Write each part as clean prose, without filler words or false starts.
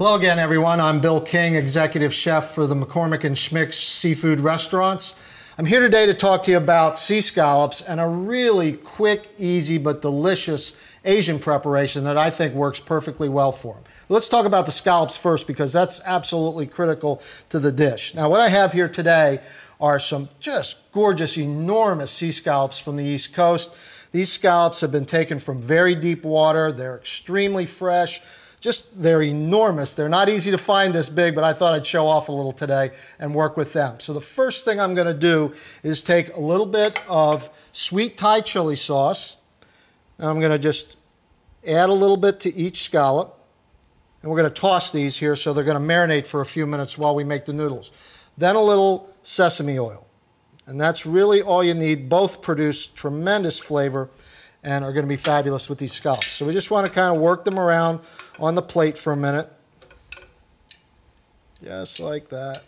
Hello again, everyone. I'm Bill King, Executive Chef for the McCormick and Schmick seafood restaurants. I'm here today to talk to you about sea scallops and a really quick, easy, but delicious Asian preparation that I think works perfectly well for them. Let's talk about the scallops first because that's absolutely critical to the dish. Now, what I have here today are some just gorgeous, enormous sea scallops from the East Coast. These scallops have been taken from very deep water. They're extremely fresh. They're enormous. They're not easy to find this big, but I thought I'd show off a little today and work with them. So the first thing I'm going to do is take a little bit of sweet Thai chili sauce. And I'm going to just add a little bit to each scallop. And we're going to toss these here so they're going to marinate for a few minutes while we make the noodles. Then a little sesame oil. And that's really all you need. Both produce tremendous flavor and are going to be fabulous with these scallops. So we just want to kind of work them around on the plate for a minute. Just like that.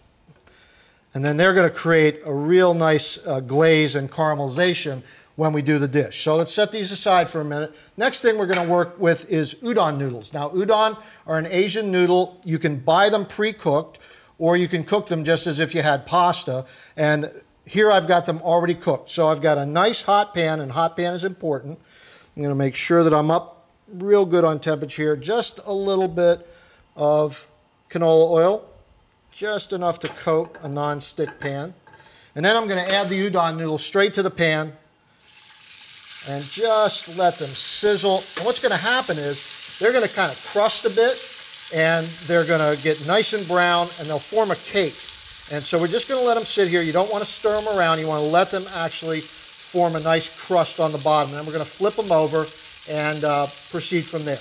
And then they're going to create a real nice glaze and caramelization when we do the dish. So let's set these aside for a minute. Next thing we're going to work with is udon noodles. Now, udon are an Asian noodle. You can buy them pre-cooked, or you can cook them just as if you had pasta. And here I've got them already cooked. So I've got a nice hot pan, and hot pan is important. I'm going to make sure that I'm up real good on temperature here. Just a little bit of canola oil, just enough to coat a non-stick pan. And then I'm going to add the udon noodles straight to the pan and just let them sizzle. And what's going to happen is they're going to kind of crust a bit, and they're going to get nice and brown, and they'll form a cake. And so we're just going to let them sit here. You don't want to stir them around. You want to let them actually form a nice crust on the bottom. And then we're going to flip them over and proceed from there.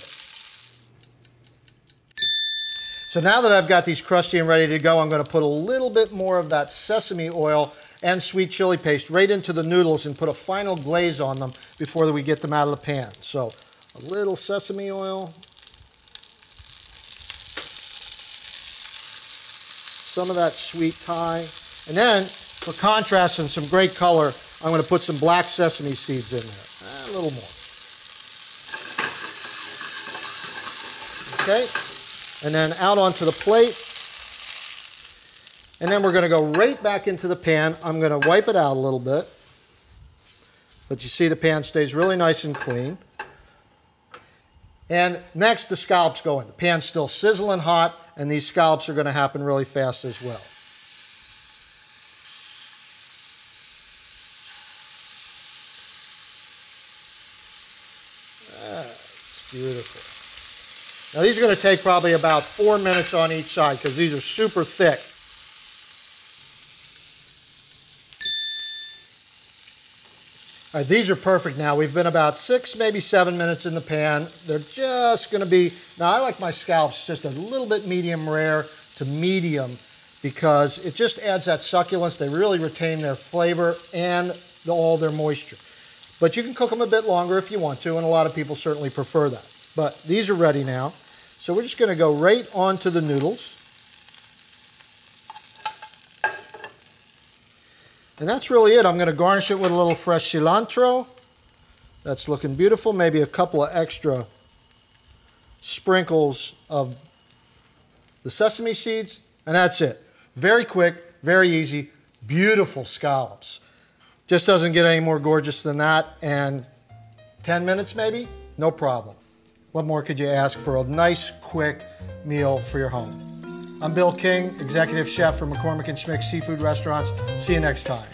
So now that I've got these crusty and ready to go, I'm going to put a little bit more of that sesame oil and sweet chili paste right into the noodles and put a final glaze on them before we get them out of the pan. So a little sesame oil, some of that sweet Thai, and then for contrast and some great color, I'm going to put some black sesame seeds in there, a little more. Okay, and then out onto the plate. And then we're going to go right back into the pan. I'm going to wipe it out a little bit. But you see the pan stays really nice and clean. And next, the scallops go in. The pan's still sizzling hot, and these scallops are going to happen really fast as well. That's beautiful. Now these are going to take probably about 4 minutes on each side because these are super thick. All right, these are perfect now. We've been about 6, maybe 7 minutes in the pan. They're just going to be, now I like my scallops just a little bit medium rare to medium because it just adds that succulence. They really retain their flavor and all their moisture. But you can cook them a bit longer if you want to, and a lot of people certainly prefer that. But these are ready now. So we're just going to go right onto the noodles. And that's really it. I'm going to garnish it with a little fresh cilantro. That's looking beautiful. Maybe a couple of extra sprinkles of the sesame seeds. And that's it. Very quick, very easy, beautiful scallops. Just doesn't get any more gorgeous than that. And 10 minutes maybe? No problem. What more could you ask for a nice, quick meal for your home? I'm Bill King, Executive Chef for McCormick and Schmick Seafood Restaurants. See you next time.